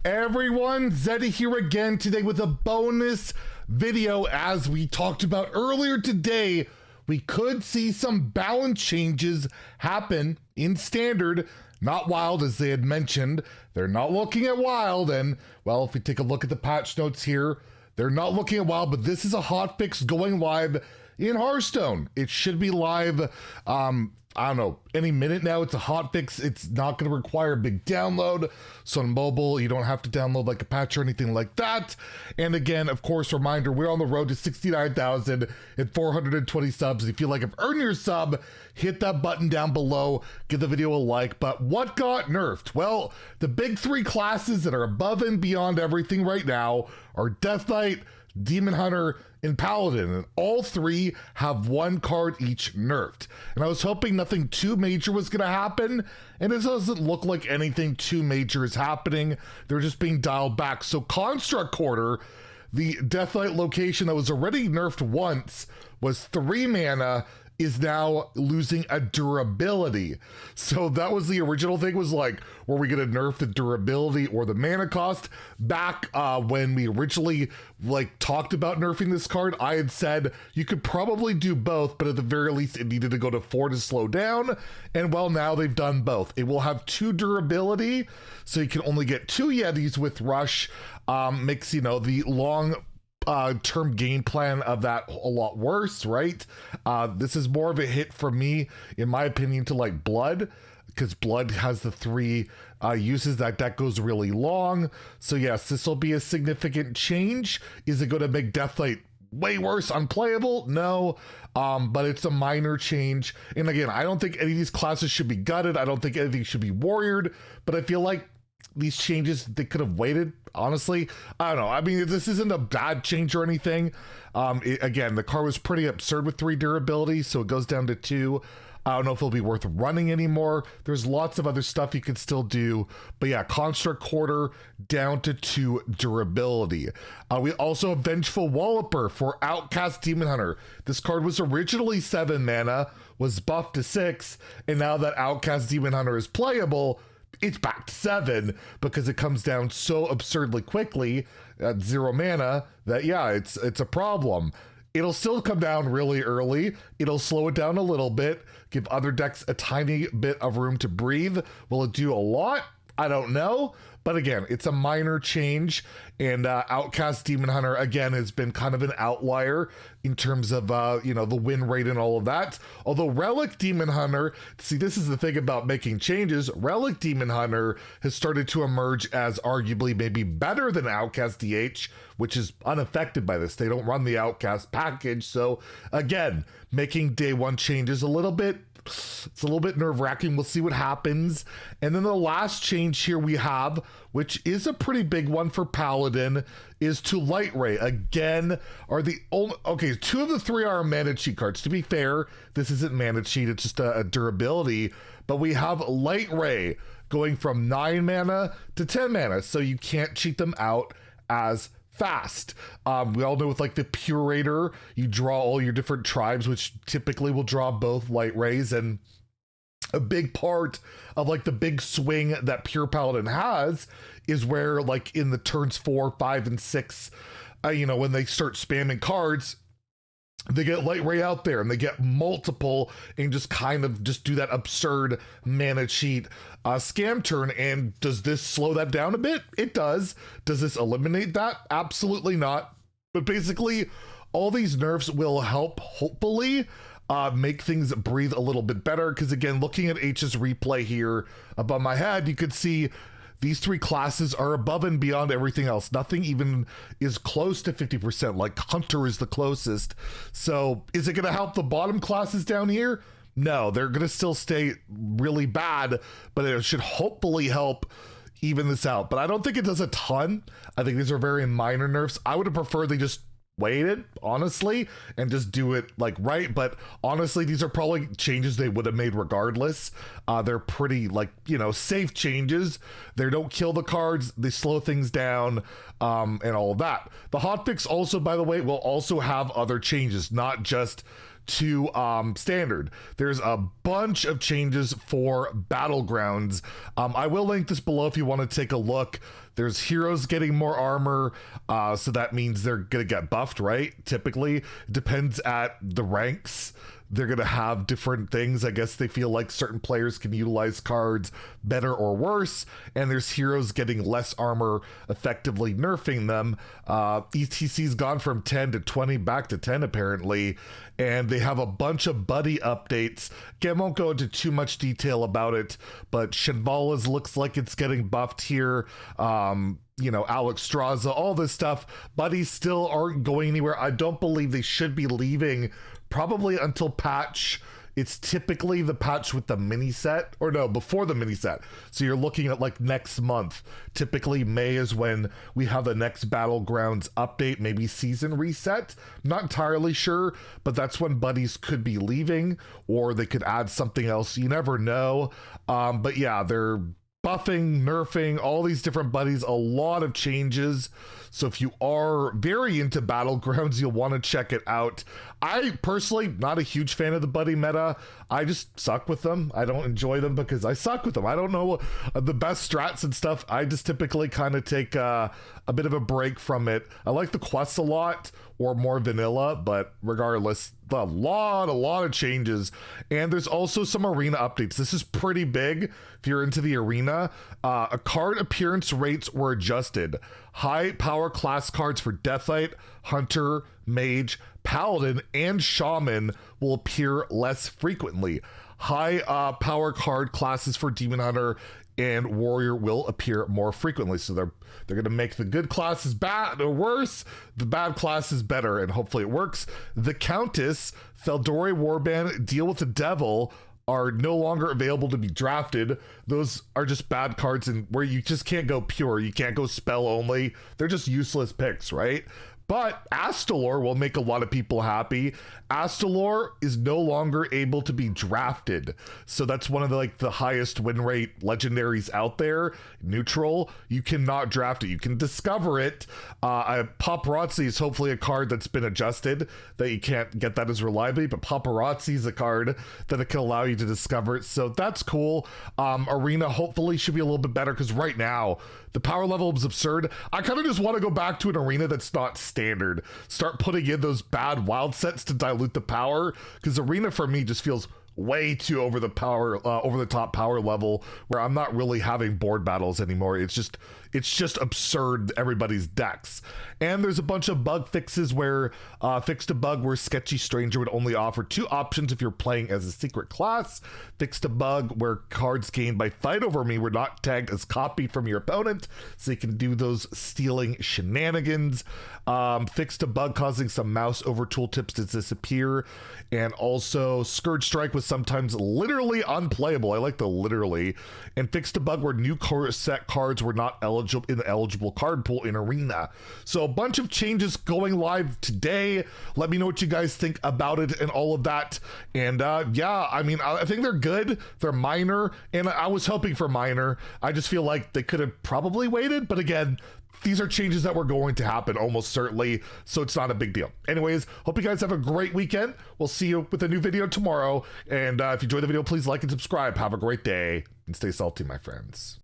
Everyone, Zeddy here again today with a bonus video. As we talked about earlier today, we could see some balance changes happen in standard, not wild as they had mentioned. They're not looking at wild, and well, if we take a look at the patch notes here, they're not looking at wild, but this is a hotfix going live in Hearthstone. It should be live, I don't know, any minute now. It's a hotfix. It's not going to require a big download. So on mobile, you don't have to download like a patch or anything like that. And again, of course, reminder, we're on the road to 69,420 subs. If you like, have earned your sub, hit that button down below, give the video a like. But what got nerfed? Well, the big three classes that are above and beyond everything right now are Death Knight, Demon Hunter, and Paladin, and all three have one card each nerfed. And I was hoping nothing too major was going to happen, and it doesn't look like anything too major is happening. They're just being dialed back. So Construct Quarter, the Death Knight location that was already nerfed once, was 3 mana, is now losing a durability. So that was the original thing, was like, were we gonna nerf the durability or the mana cost? Back when we originally talked about nerfing this card, I had said you could probably do both, but at the very least it needed to go to 4 to slow down. And well, now they've done both. It will have 2 durability, so you can only get 2 Yetis with Rush. Makes, you know, the long term game plan of that a lot worse, right? This is more of a hit for me, in my opinion, to like Blood, because Blood has the 3 uses that goes really long. So yes, this will be a significant change. Is it going to make Death Knight way worse, unplayable? No, but it's a minor change. And again, I don't think any of these classes should be gutted. I don't think anything should be warriored, but I feel like these changes, they could have waited, honestly. I don't know. I mean, this isn't a bad change or anything. Again, the card was pretty absurd with 3 durability, so it goes down to 2. I don't know if it'll be worth running anymore. There's lots of other stuff you could still do. But yeah, Construct Quarter down to 2 durability. We also have Vengeful Walloper for Outcast Demon Hunter. This card was originally 7 mana, was buffed to 6, and now that Outcast Demon Hunter is playable, it's back to 7 because it comes down so absurdly quickly at 0 mana that, yeah, it's a problem. It'll still come down really early. It'll slow it down a little bit, give other decks a tiny bit of room to breathe. Will it do a lot? I don't know. But again, it's a minor change, and Outcast Demon Hunter, again, has been kind of an outlier in terms of, you know, the win rate and all of that. Although Relic Demon Hunter, see, this is the thing about making changes, Relic Demon Hunter has started to emerge as arguably maybe better than Outcast DH, which is unaffected by this. They don't run the Outcast package. So again, making day 1 changes a little bit, it's a little bit nerve-wracking. We'll see what happens. And then the last change here we have, which is a pretty big one for Paladin, is to Light Ray. Again, are the only, okay, 2 of the 3 are mana cheat cards. To be fair, this isn't mana cheat, it's just a durability. But we have Light Ray going from 9 mana to 10 mana, so you can't cheat them out as fast. We all know with like the Purator, you draw all your different tribes, which typically will draw both Light Rays, and a big part of like the big swing that Pure Paladin has is where like in the turns 4, 5, and 6, you know, when they start spamming cards, they get Light Ray out there and they get multiple and just kind of just do that absurd mana cheat scam turn. And does this slow that down a bit? It does. Does this eliminate that? Absolutely not. But basically, all these nerfs will help, hopefully, make things breathe a little bit better. Because again, looking at H's replay here above my head, you could see these 3 classes are above and beyond everything else. Nothing even is close to 50%, like Hunter is the closest. So is it going to help the bottom classes down here? No, they're going to still stay really bad, but it should hopefully help even this out. But I don't think it does a ton. I think these are very minor nerfs. I would have preferred they just waited, honestly, and just do it like right. But honestly, these are probably changes they would have made regardless. They're pretty, like, you know, safe changes. They don't kill the cards, they slow things down, and all of that. The hotfix also, by the way, will also have other changes, not just to standard. There's a bunch of changes for Battlegrounds. I will link this below if you want to take a look. There's heroes getting more armor, so that means they're gonna get buffed, right? Typically, it depends at the ranks. They're gonna have different things. I guess they feel like certain players can utilize cards better or worse, and there's heroes getting less armor, effectively nerfing them. ETC's gone from 10 to 20 back to 10 apparently, and they have a bunch of buddy updates. Again, I won't go into too much detail about it, but Shinvala's looks like it's getting buffed here. You know, Alex Straza, all this stuff. Buddies still aren't going anywhere. I don't believe they should be leaving probably until patch. It's typically the patch with the mini set, or no, before the mini set. So you're looking at like next month. Typically May is when we have the next Battlegrounds update, maybe season reset. Not entirely sure, but that's when buddies could be leaving, or they could add something else. You never know. But yeah, they're buffing, nerfing, all these different buddies, a lot of changes. So if you are very into Battlegrounds, you'll want to check it out. I personally, not a huge fan of the buddy meta. I just suck with them. I don't enjoy them because I suck with them. I don't know the best strats and stuff. I just typically kind of take a bit of a break from it. I like the quests a lot, or more vanilla, but regardless, a lot of changes. And there's also some arena updates. This is pretty big if you're into the arena. A card appearance rates were adjusted. High power class cards for Deathite, Hunter, Mage, Paladin, and Shaman will appear less frequently. High power card classes for Demon Hunter and Warrior will appear more frequently. So they're going to make the good classes bad or worse, the bad classes better, and hopefully it works. The Countess, Theldori Warband, Deal with the Devil are no longer available to be drafted. Those are just bad cards, and where you just can't go pure. You can't go spell only. They're just useless picks, right? But Astalor will make a lot of people happy. Astalor is no longer able to be drafted. So that's one of the highest win rate legendaries out there. Neutral, you cannot draft it. You can discover it. Paparazzi is hopefully a card that's been adjusted, that you can't get that as reliably, but Paparazzi is a card that it can allow you to discover it. So that's cool. Arena hopefully should be a little bit better, because right now the power level is absurd. I kind of just want to go back to an arena that's not standard. Start putting in those bad wild sets to dilute the power, because arena for me just feels way too over the top power level, where I'm not really having board battles anymore. It's just absurd, everybody's decks. And there's a bunch of bug fixes where fixed a bug where Sketchy Stranger would only offer 2 options if you're playing as a secret class. Fixed a bug where cards gained by Fight Over Me were not tagged as copied from your opponent, so you can do those stealing shenanigans. Fixed a bug causing some mouse over tooltips to disappear. And also Scourge Strike was sometimes literally unplayable. I like the literally. And fixed a bug where new set cards were not eligible in the eligible card pool in Arena. So a bunch of changes going live today. Let me know what you guys think about it and all of that. And yeah, I mean, I think they're good. They're minor, and I was hoping for minor. I just feel like they could have probably waited, but again, these are changes that were going to happen almost certainly, so it's not a big deal. Anyways, hope you guys have a great weekend. We'll see you with a new video tomorrow. And if you enjoyed the video, please like and subscribe. Have a great day and stay salty, my friends.